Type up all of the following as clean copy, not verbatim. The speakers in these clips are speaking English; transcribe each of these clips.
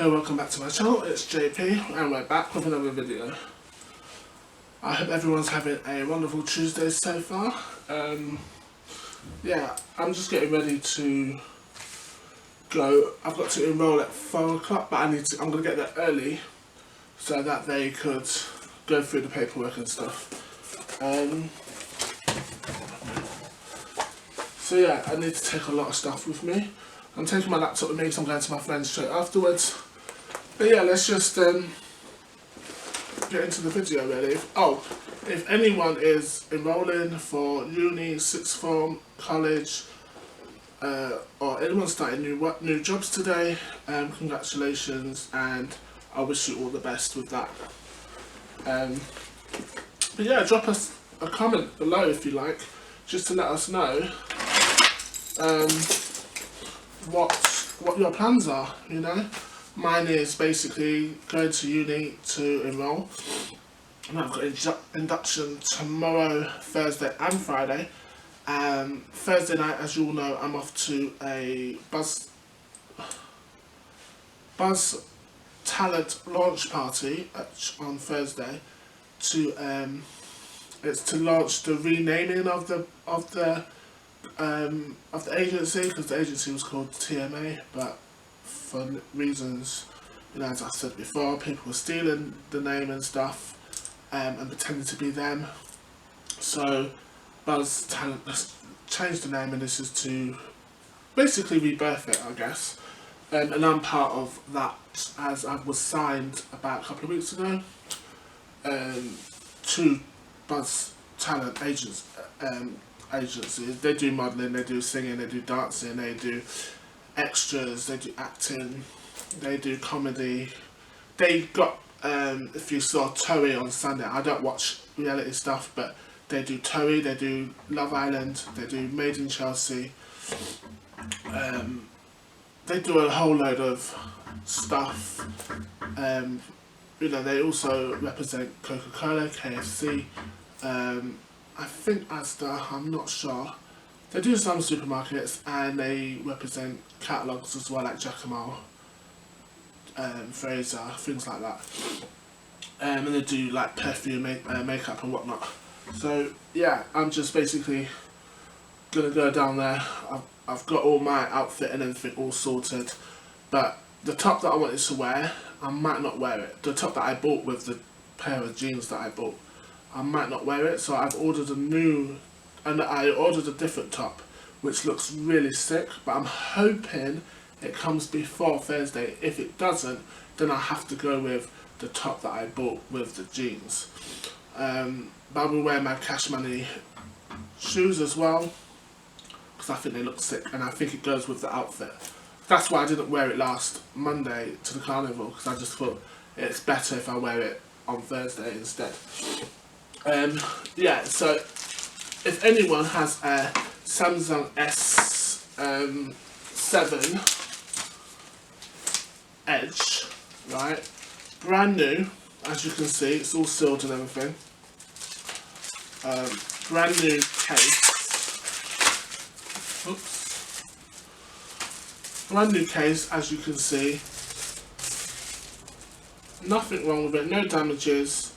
Hey, welcome back to my channel. It's JP and we're back with another video. I hope everyone's having a wonderful Tuesday so far. Yeah, I'm just getting ready to go. I've got to enrol at 4 o'clock, but I'm going to get there early so that they could go through the paperwork and stuff. So yeah, I need to take a lot of stuff with me. I'm taking my laptop with me because I'm going to my friend's straight afterwards. But yeah, let's just get into the video really. If anyone is enrolling for uni, sixth form, college, or anyone starting new jobs today, congratulations, and I wish you all the best with that. But yeah, drop us a comment below if you like, just to let us know what your plans are, you know. Mine is basically going to uni to enrol, and I've got induction tomorrow, Thursday and Friday. Thursday night, as you all know, I'm off to a Buzz talent launch party on Thursday. It's to launch the renaming of the agency, because the agency was called TMA, but for reasons, you know, as I said before, people were stealing the name and stuff, and pretending to be them. So Buzz Talent has changed the name, and this is to basically rebirth it, I guess. And I'm part of that, as I was signed about a couple of weeks ago to Buzz Talent agencies. They do modelling, they do singing, they do dancing, they do extras, they do acting, they do comedy. They got, if you saw Toey on Sunday, I don't watch reality stuff, but they do Toey, they do Love Island, they do Made in Chelsea. They do a whole load of stuff. You know, they also represent Coca-Cola, KFC, I think Asda, I'm not sure. They do some supermarkets, and they represent catalogues as well, like Giacomo, Fraser, things like that. And they do like perfume, makeup and whatnot. So yeah, I'm just basically gonna go down there. I've got all my outfit and everything all sorted, but the top that I wanted to wear, I might not wear it. The top that I bought with the pair of jeans that I bought, I might not wear it, so I've ordered I ordered a different top, which looks really sick, but I'm hoping it comes before Thursday. If it doesn't, then I have to go with the top that I bought with the jeans. But I will wear my Cash Money shoes as well, because I think they look sick, and I think it goes with the outfit. That's why I didn't wear it last Monday to the carnival, because I just thought it's better if I wear it on Thursday instead. Yeah, so if anyone has a Samsung S7 Edge, right, brand new, as you can see, it's all sealed and everything, brand new case, brand new case, as you can see, nothing wrong with it, no damages.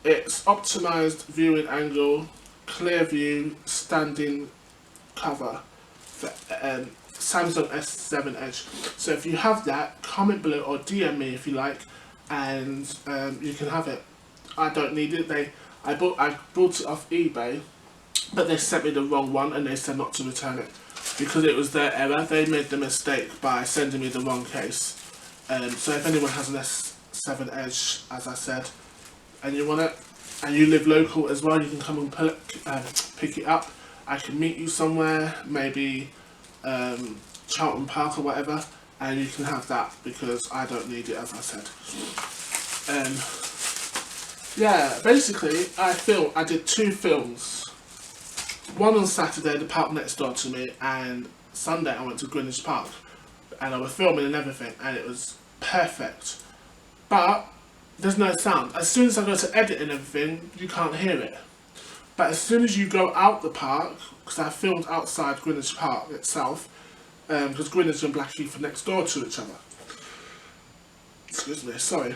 It's optimised viewing angle, clear view, standing cover for Samsung S7 Edge. So if you have that, comment below or DM me if you like, and you can have it. I don't need it. I bought it off eBay, but they sent me the wrong one, and they said not to return it because it was their error. They made the mistake by sending me the wrong case. So if anyone has an S7 Edge, as I said, and you want it, and you live local as well, you can come and pick it up. I can meet you somewhere, maybe Charlton Park or whatever, and you can have that, because I don't need it, as I said. Yeah, basically I did 2 films. One on Saturday, the park next door to me, and Sunday I went to Greenwich Park, and I was filming and everything, and it was perfect. But there's no sound. As soon as I go to edit and everything, you can't hear it. But as soon as you go out the park, because I filmed outside Greenwich Park itself, because Greenwich and Blackheath are next door to each other. Excuse me, sorry.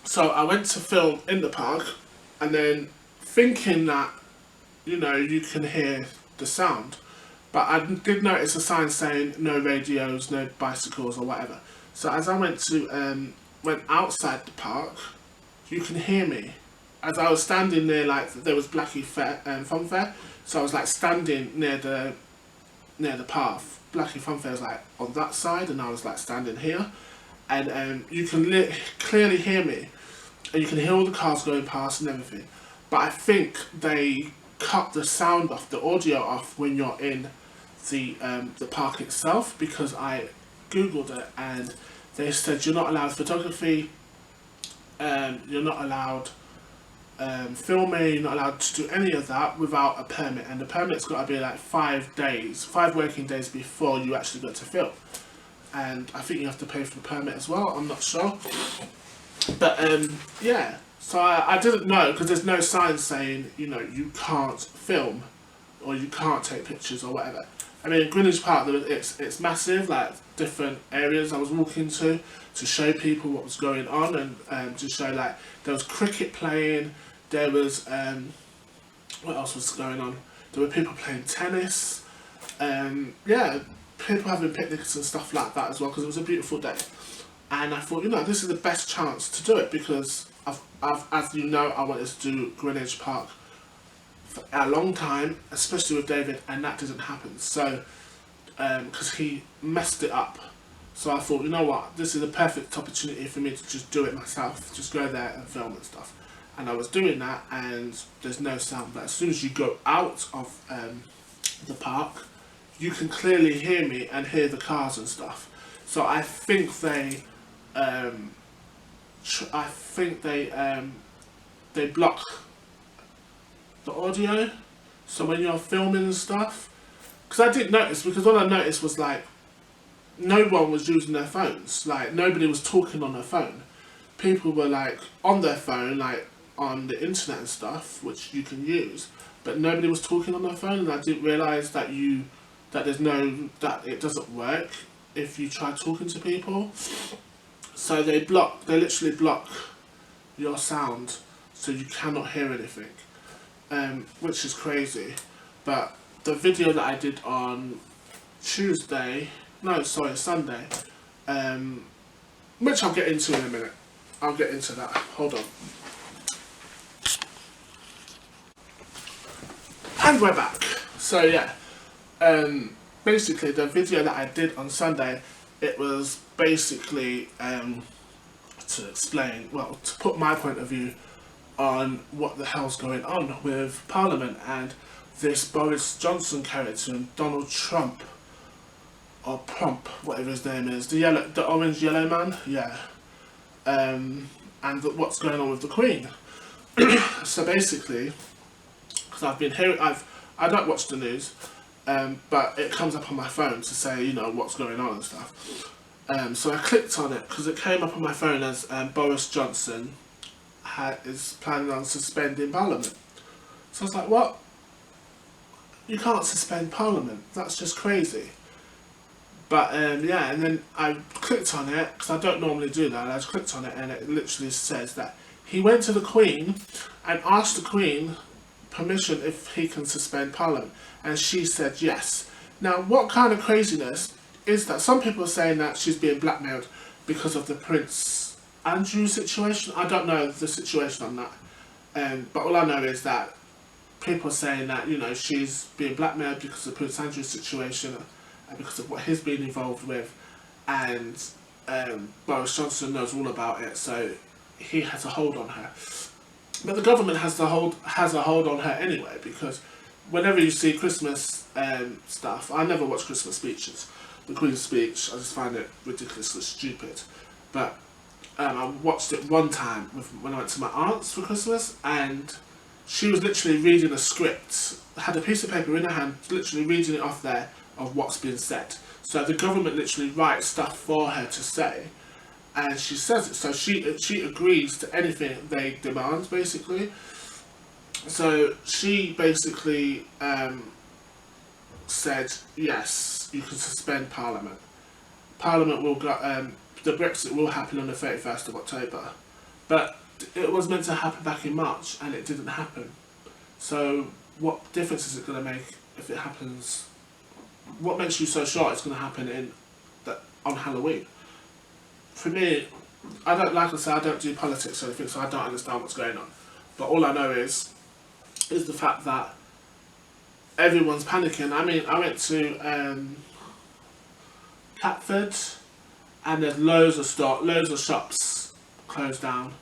So I went to film in the park, and then thinking that, you know, you can hear the sound. But I did notice a sign saying no radios, no bicycles or whatever. So as I went outside the park, you can hear me. As I was standing near, like, there was Blackie Fun Fair, so I was like standing near the path. Blackie Fun Fair was like on that side, and I was like standing here, and you can clearly hear me, and you can hear all the cars going past and everything. But I think they cut the sound off, the audio off, when you're in the park itself, because I googled it and they said you're not allowed photography, you're not allowed filming, you're not allowed to do any of that without a permit, and the permit's got to be like 5 working days before you actually get to film. And I think you have to pay for the permit as well, I'm not sure. But yeah, so I didn't know, because there's no sign saying, you know, you can't film or you can't take pictures or whatever. I mean, Greenwich Park, it's massive, like different areas I was walking to show people what was going on, and to show, like, there was cricket playing, there was, what else was going on? There were people playing tennis, yeah, people having picnics and stuff like that as well, because it was a beautiful day. And I thought, you know, this is the best chance to do it, because I've as you know, I wanted to do Greenwich Park for a long time, especially with David, and that didn't happen. So, because he messed it up. So I thought, you know what, this is a perfect opportunity for me to just do it myself, just go there and film and stuff. And I was doing that, and there's no sound, but as soon as you go out of the park, you can clearly hear me and hear the cars and stuff. So I think they block the audio, so when you're filming and stuff, because I didn't notice, because all I noticed was, like, no one was using their phones, like, nobody was talking on their phone. People were, like, on their phone, like, on the internet and stuff, which you can use, but nobody was talking on their phone, and I didn't realise that it doesn't work if you try talking to people. So they literally block your sound, so you cannot hear anything, which is crazy. But the video that I did on Sunday, which I'll get into in a minute. I'll get into that. Hold on. And we're back. So yeah, basically the video that I did on Sunday, it was basically to explain, well, to put my point of view on what the hell's going on with Parliament and this Boris Johnson character and Donald Trump, or Plump, whatever his name is, the orange yellow man, yeah, and what's going on with the Queen. So basically, because I've been hearing, I don't watch the news, but it comes up on my phone to say, you know, what's going on and stuff. So I clicked on it because it came up on my phone as Boris Johnson is planning on suspending Parliament. So I was like, what? You can't suspend Parliament, that's just crazy. But yeah, and then I clicked on it, because I don't normally do that, I just clicked on it and it literally says that he went to the Queen and asked the Queen permission if he can suspend Parliament, and she said yes. Now, what kind of craziness is that? Some people are saying that she's being blackmailed because of the Prince Andrew situation. I don't know the situation on that, but all I know is that people are saying that, you know, she's being blackmailed because of the Prince Andrew situation and because of what he's been involved with, and Boris Johnson knows all about it, so he has a hold on her. But the government has a hold on her anyway, because whenever you see Christmas stuff, I never watch Christmas speeches. The Queen's speech, I just find it ridiculously stupid. But I watched it one time when I went to my aunt's for Christmas, and she was literally reading a script, had a piece of paper in her hand, literally reading it off there of what's been said. So the government literally writes stuff for her to say, and she says it. So she agrees to anything they demand, basically. So she basically said, yes, you can suspend Parliament. Parliament will go, the Brexit will happen on the 31st of October, but it was meant to happen back in March and it didn't happen. So what difference is it going to make if it happens? What makes you so sure it's going to happen on Halloween? For me, I don't do politics or anything, so I don't understand what's going on. But all I know is the fact that everyone's panicking. I mean, I went to Catford, and there's loads of shops closed down.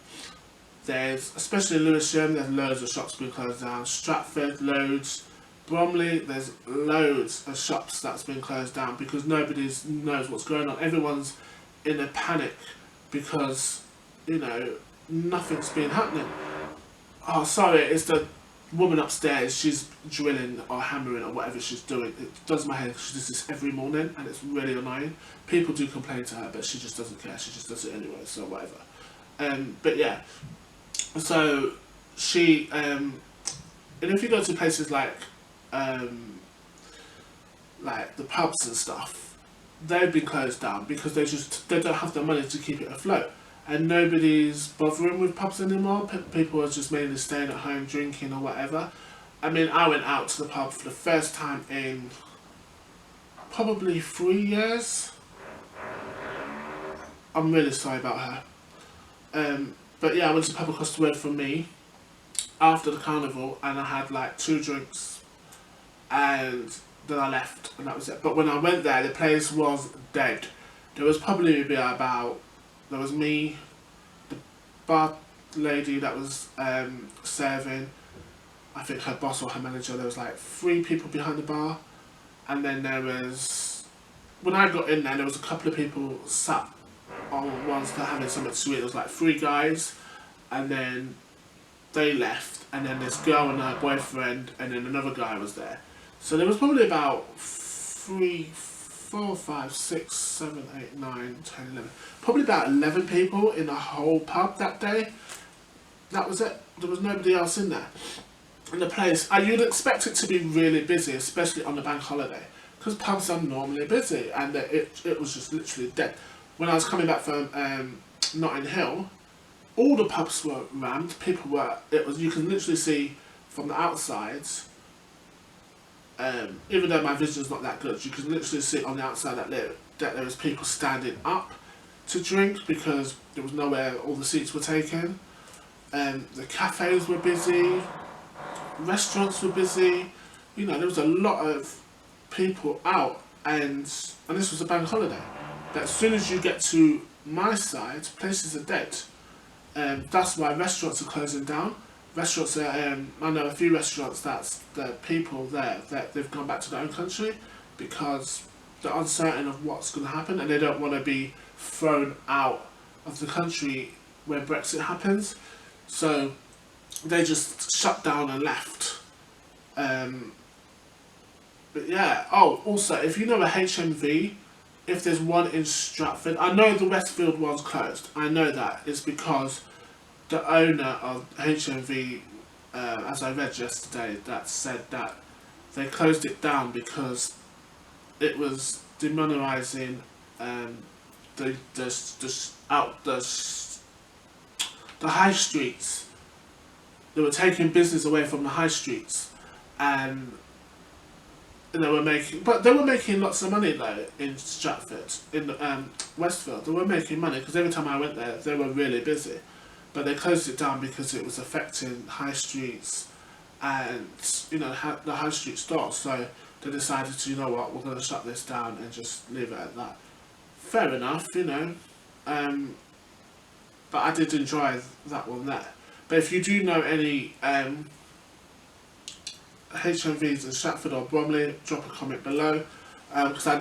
There's, especially in Lewisham, there's loads of shops being closed down. Stratford, loads. Bromley, there's loads of shops that's been closed down because nobody knows what's going on. Everyone's in a panic because, nothing's been happening. Oh, sorry, it's the woman upstairs. She's drilling or hammering or whatever she's doing. It does my head because she does this every morning and it's really annoying. People do complain to her, but she just doesn't care. She just does it anyway, so whatever. But yeah, so she, and if you go to places like the pubs and stuff, they've been closed down because they don't have the money to keep it afloat, and nobody's bothering with pubs anymore. People are just mainly staying at home drinking or whatever. I mean, I went out to the pub for the first time in probably 3 years. I'm really sorry about her. But yeah, I went to the pub across the road from me after the carnival, and I had like 2 drinks, and then I left, and that was it. But when I went there, the place was dead. There was probably there was me, the bar lady that was serving, I think her boss or her manager. There was like 3 people behind the bar, and then there was, when I got in there was a couple of people sat on ones that having something to eat. There was like 3 guys, and then they left, and then this girl and her boyfriend, and then another guy was there. So there was probably about 3, 4, 5, 6, 7, 8, 9, 10, 11, probably about 11 people in the whole pub that day. That was it. There was nobody else in there. In the place, you'd expect it to be really busy, especially on the bank holiday, because pubs are normally busy, and it was just literally dead. When I was coming back from Notting Hill, all the pubs were rammed. People were. You can literally see from the outside. Even though my vision's not that good, you can literally see on the outside that there was people standing up to drink because there was nowhere all the seats were taken. The cafes were busy, restaurants were busy. There was a lot of people out, and this was a bank holiday. But as soon as you get to my side, places are dead. That's why restaurants are closing down. Restaurants are, I know a few restaurants that's the people there that they've gone back to their own country because they're uncertain of what's going to happen, and they don't want to be thrown out of the country when Brexit happens. So they just shut down and left. But yeah, also, if you know a HMV, if there's one in Stratford, I know the Westfield one's closed. I know that. It's because the owner of HMV, as I read yesterday, that said that they closed it down because it was demonising the high streets. They were taking business away from the high streets, and they were making lots of money though in Stratford, in Westfield. They were making money because every time I went there, they were really busy. But they closed it down because it was affecting high streets and the high street stores. So they decided to, we're going to shut this down and just leave it at that. Fair enough, but I did enjoy that one there. But if you do know any HMVs in Stratford or Bromley, drop a comment below. Because I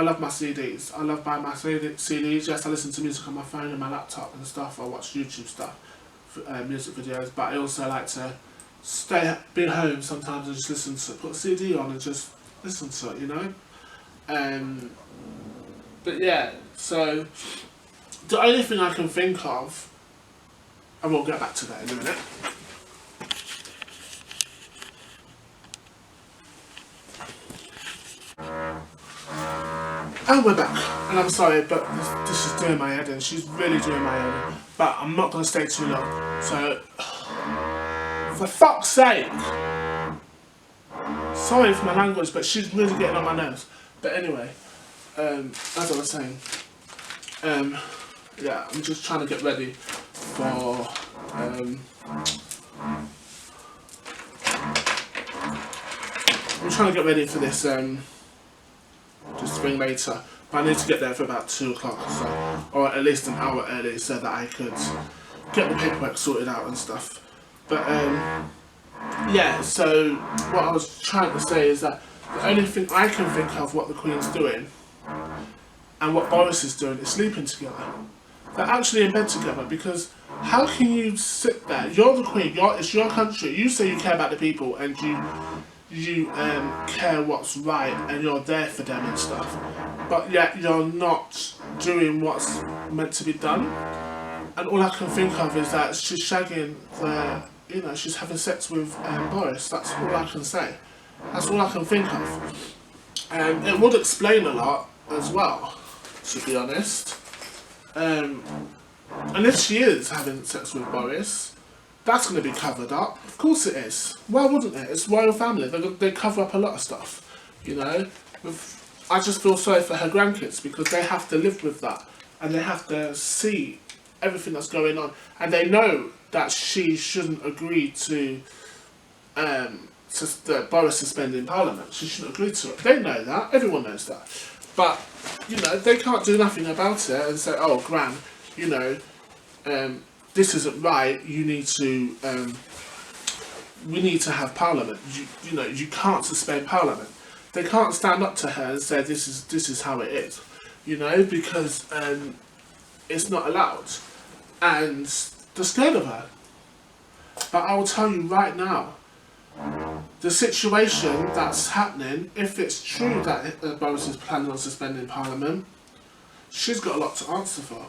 love my CDs. I love buying my CDs. Yes, I listen to music on my phone and my laptop and stuff. I watch YouTube stuff, music videos. But I also like to be home sometimes and just put a CD on and just listen to it, But yeah, so the only thing I can think of, and we'll get back to that in a minute. And we're back. And I'm sorry, but this is doing my head in. She's really doing my head in. But I'm not going to stay too long. So, for fuck's sake. Sorry for my language, but she's really getting on my nerves. But anyway, as I was saying, yeah, I'm just trying to get ready for, I'm trying to get ready for this, just thing later. But I need to get there for about 2 o'clock, so, or at least an hour early, so that I could get the paperwork sorted out and stuff. But, yeah, so what I was trying to say is that the only thing I can think of what the Queen's doing and what Boris is doing is sleeping together. They're actually in bed together, because how can you sit there? You're the Queen, it's your country, you say you care about the people and you care what's right and you're there for them and stuff, but yet you're not doing what's meant to be done. And all I can think of is that she's shagging she's having sex with Boris. That's all I can say. That's all I can think of. And it would explain a lot as well, to be honest. And if she is having sex with Boris, that's going to be covered up. Of course it is. Why wouldn't it? It's royal family. They cover up a lot of stuff, you know. I just feel sorry for her grandkids, because they have to live with that. And they have to see everything that's going on. And they know that she shouldn't agree to Boris suspending Parliament. She shouldn't agree to it. They know that. Everyone knows that. But, you know, they can't do nothing about it and say, oh, Gran, you know, this isn't right, you need to, we need to have Parliament. You know, you can't suspend Parliament. They can't stand up to her and say, this is how it is, you know, because it's not allowed. And they're scared of her. But I will tell you right now, the situation that's happening, if it's true that Boris is planning on suspending Parliament, she's got a lot to answer for.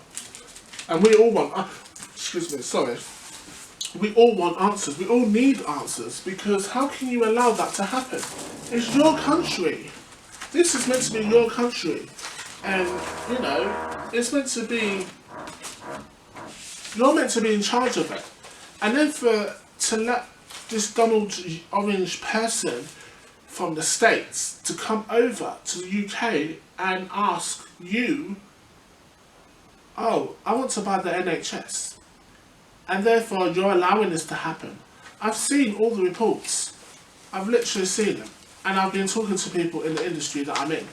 And we all want, we all want answers, we all need answers, because how can you allow that to happen? It's your country. This is meant to be your country. And, you know, it's meant to be, you're meant to be in charge of it. And then to let this Donald Orange person from the States to come over to the UK and ask you, oh, I want to buy the NHS, and therefore you're allowing this to happen. I've seen all the reports. I've literally seen them. And I've been talking to people in the industry that I'm in,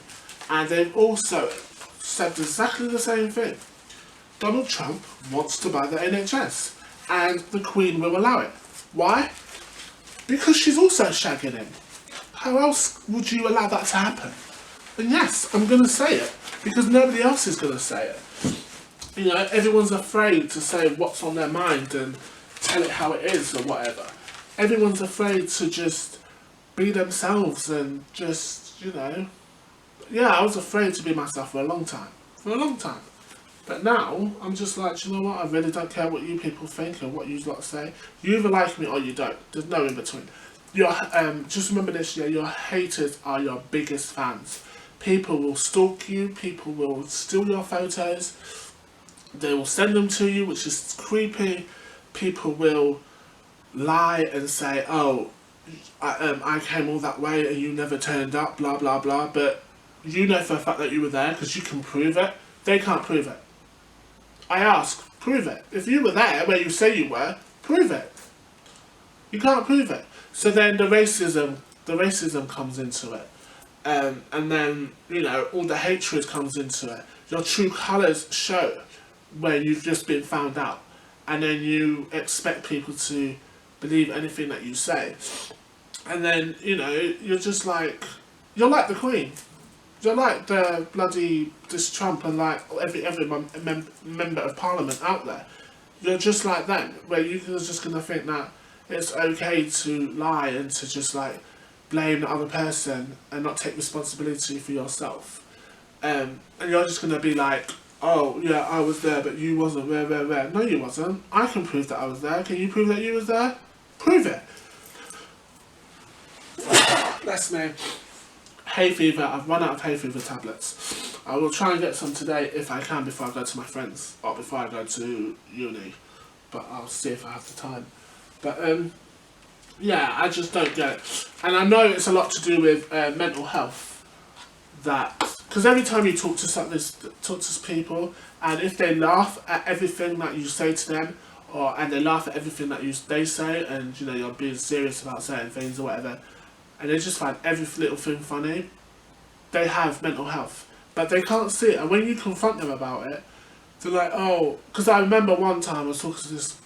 and they've also said exactly the same thing. Donald Trump wants to buy the NHS, and the Queen will allow it. Why? Because she's also shagging him. How else would you allow that to happen? And yes, I'm going to say it, because nobody else is going to say it. You know, everyone's afraid to say what's on their mind and tell it how it is or whatever. Everyone's afraid to just be themselves and just, you know... Yeah, I was afraid to be myself for a long time. But now, I'm just like, you know what, I really don't care what you people think and what you lot say. You either like me or you don't. There's no in between. Just remember this, yeah, your haters are your biggest fans. People will stalk you, people will steal your photos, they will send them to you, which is creepy. People will lie and say, oh, I came all that way and you never turned up, blah, blah, blah. But you know for a fact that you were there because you can prove it. They can't prove it. I ask, prove it. If you were there where you say you were, prove it. You can't prove it. So then the racism comes into it. And then, you know, all the hatred comes into it. Your true colours show when you've just been found out. And then you expect people to believe anything that you say. And then, you know, you're just like, you're like the Queen. You're like the bloody, this Trump and like every member of Parliament out there. You're just like them, where you're just going to think that it's okay to lie and to just like blame the other person and not take responsibility for yourself. And you're just going to be like, oh yeah, I was there, but you wasn't, where. No, you wasn't. I can prove that I was there. Can you prove that you was there? Prove it. Bless me. Hay fever, I've run out of hay fever tablets. I will try and get some today if I can before I go to my friends or before I go to uni. But I'll see if I have the time. But yeah, I just don't get it. And I know it's a lot to do with mental health. That because every time you talk to people, and if they laugh at everything that you say to them, and they laugh at everything that they say, and you know you're being serious about certain things or whatever, and they just find every little thing funny, they have mental health, but they can't see it. And when you confront them about it, they're like, oh, because I remember one time I was talking to this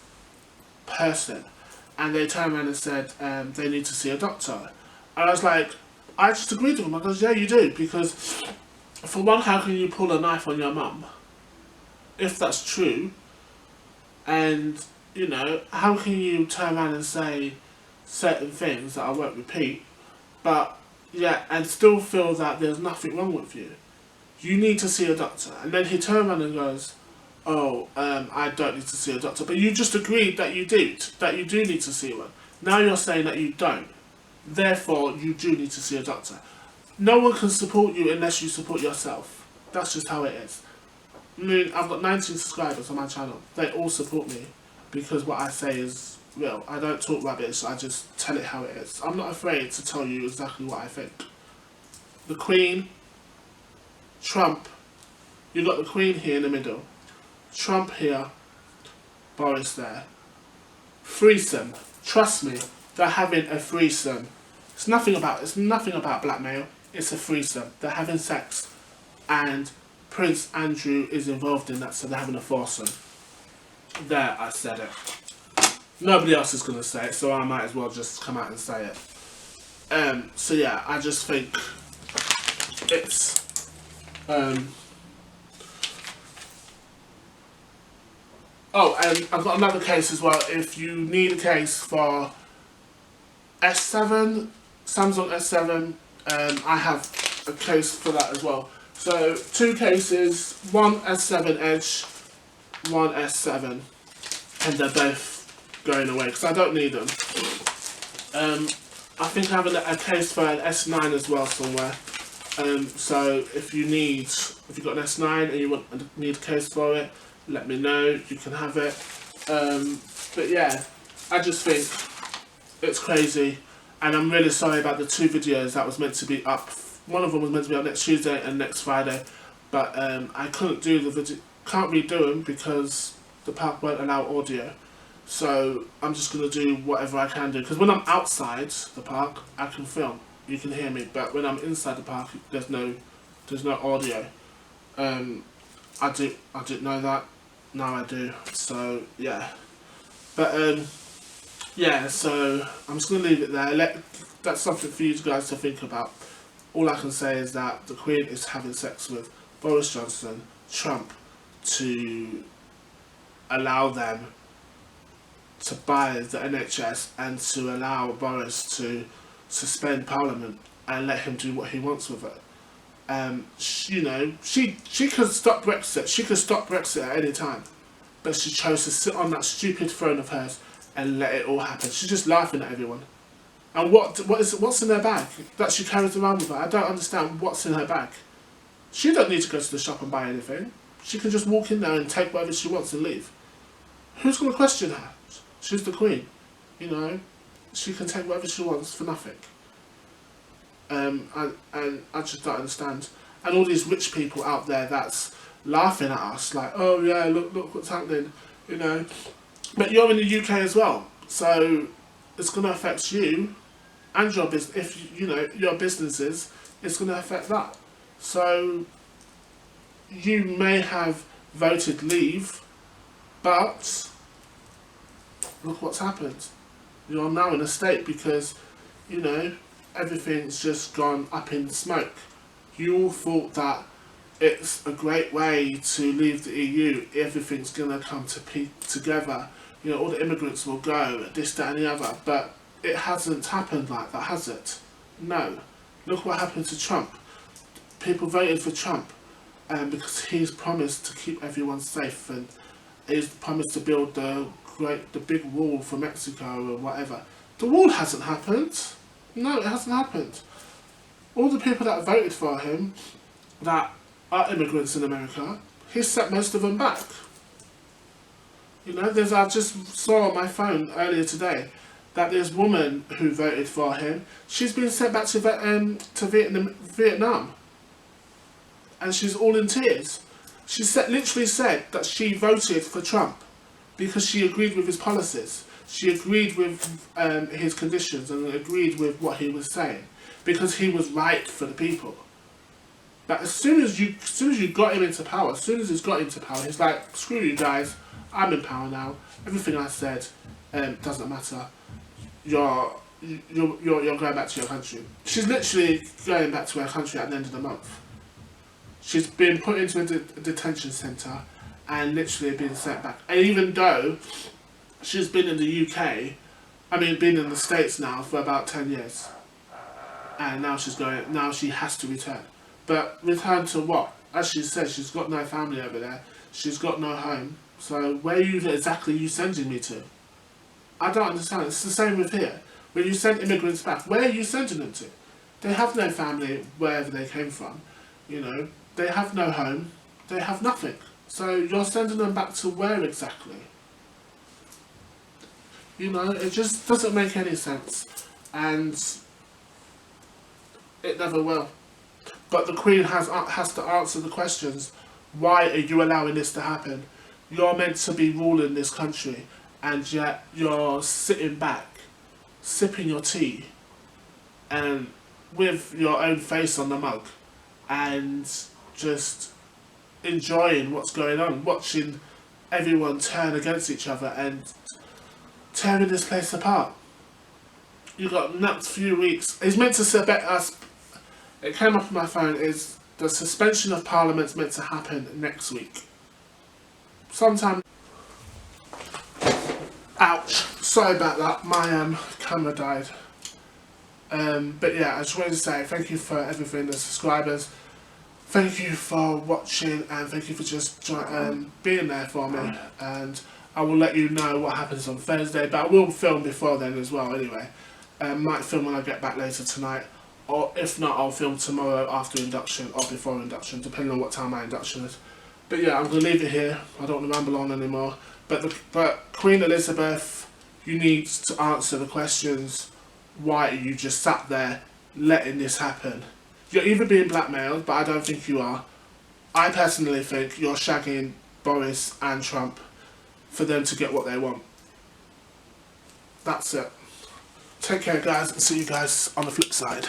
person, and they turned around and said they need to see a doctor, and I was like. I just agreed with him. I goes, yeah, you do, because for one, how can you pull a knife on your mum, if that's true? And you know, how can you turn around and say certain things that I won't repeat, but yeah, and still feel that there's nothing wrong with you? You need to see a doctor. And then he turned around and goes, oh, I don't need to see a doctor, but you just agreed that you do need to see one. Now you're saying that you don't. Therefore, you do need to see a doctor. No one can support you unless you support yourself. That's just how it is. I mean, I've got 19 subscribers on my channel. They all support me because what I say is real. I don't talk rubbish, I just tell it how it is. I'm not afraid to tell you exactly what I think. The Queen, Trump, you've got the Queen here in the middle, Trump here, Boris there. Threesome. Trust me, they're having a threesome. It's nothing about blackmail. It's a threesome. They're having sex, and Prince Andrew is involved in that, so they're having a foursome. There, I said it. Nobody else is gonna say it, so I might as well just come out and say it. So yeah, I just think it's oh, and I've got another case as well. If you need a case for S7, Samsung S7, I have a case for that as well. So 2 cases, one S7 Edge, one S7, and they're both going away because I don't need them. I think I have a case for an S9 as well somewhere. So if you've got an S9 and you need a case for it, let me know, you can have it. But yeah, I just think it's crazy, and I'm really sorry about the 2 videos that was meant to be up. One of them was meant to be up next Tuesday and next Friday, but I couldn't do the video, can't redo them because the park won't allow audio. So I'm just going to do whatever I can do, because when I'm outside the park I can film, you can hear me, but when I'm inside the park there's no audio. I didn't know that, now I do, so yeah. But yeah, so I'm just going to leave it there. That's something for you guys to think about. All I can say is that the Queen is having sex with Boris Johnson, Trump, to allow them to buy the NHS and to allow Boris to suspend Parliament and let him do what he wants with it. You know, she could stop Brexit. She could stop Brexit at any time, but she chose to sit on that stupid throne of hers and let it all happen. She's just laughing at everyone. And what's in her bag that she carries around with her? I don't understand what's in her bag. She don't need to go to the shop and buy anything. She can just walk in there and take whatever she wants and leave. Who's going to question her? She's the Queen, you know. She can take whatever she wants for nothing. And I just don't understand. And all these rich people out there that's laughing at us, like, oh yeah, look what's happening, you know. But you're in the UK as well, so it's going to affect you and your business. If you know your businesses, it's going to affect that. So you may have voted leave, but look what's happened. You're now in a state because, you know, everything's just gone up in smoke. You all thought that it's a great way to leave the EU. Everything's going to come together. You know, all the immigrants will go, this, that and the other. But it hasn't happened like that, has it? No. Look what happened to Trump. People voted for Trump because he's promised to keep everyone safe, and he's promised to build the big wall for Mexico or whatever. The wall hasn't happened. No, it hasn't happened. All the people that voted for him, that are immigrants in America, he's sent most of them back. You know, I just saw on my phone earlier today that this woman who voted for him, she's been sent back to Vietnam, and she's all in tears. She literally said that she voted for Trump because she agreed with his policies. She agreed with his conditions and agreed with what he was saying because he was right for the people. But as soon as you got him into power, as soon as he's got into power, he's like, screw you guys, I'm in power now. Everything I said doesn't matter. You're going back to your country. She's literally going back to her country at the end of the month. She's been put into a detention centre and literally been sent back. And even though she's been in the UK, been in the States now for about 10 years. And now she has to return. But return to what? As she said, she's got no family over there. She's got no home. So where exactly are you sending me to? I don't understand. It's the same with here. When you send immigrants back, where are you sending them to? They have no family wherever they came from. You know, they have no home. They have nothing. So you're sending them back to where exactly? You know, it just doesn't make any sense. And it never will. But the Queen has to answer the questions. Why are you allowing this to happen? You're meant to be ruling this country, and yet you're sitting back, sipping your tea, and with your own face on the mug, and just enjoying what's going on, watching everyone turn against each other and tearing this place apart. You got next few weeks. It's meant to set us. It came up on my phone. Is the suspension of Parliament's meant to happen next week? Sometime. Ouch. Sorry about that. My camera died. But yeah, I just wanted to say thank you for everything, the subscribers. Thank you for watching, and thank you for just being there for me. And I will let you know what happens on Thursday, but I will film before then as well anyway. Might film when I get back later tonight, or if not, I'll film tomorrow after induction or before induction, depending on what time my induction is. But yeah, I'm going to leave it here. I don't want to ramble on anymore. But Queen Elizabeth, you need to answer the questions. Why are you just sat there letting this happen? You're either being blackmailed, but I don't think you are. I personally think you're shagging Boris and Trump for them to get what they want. That's it. Take care, guys, and see you guys on the flip side.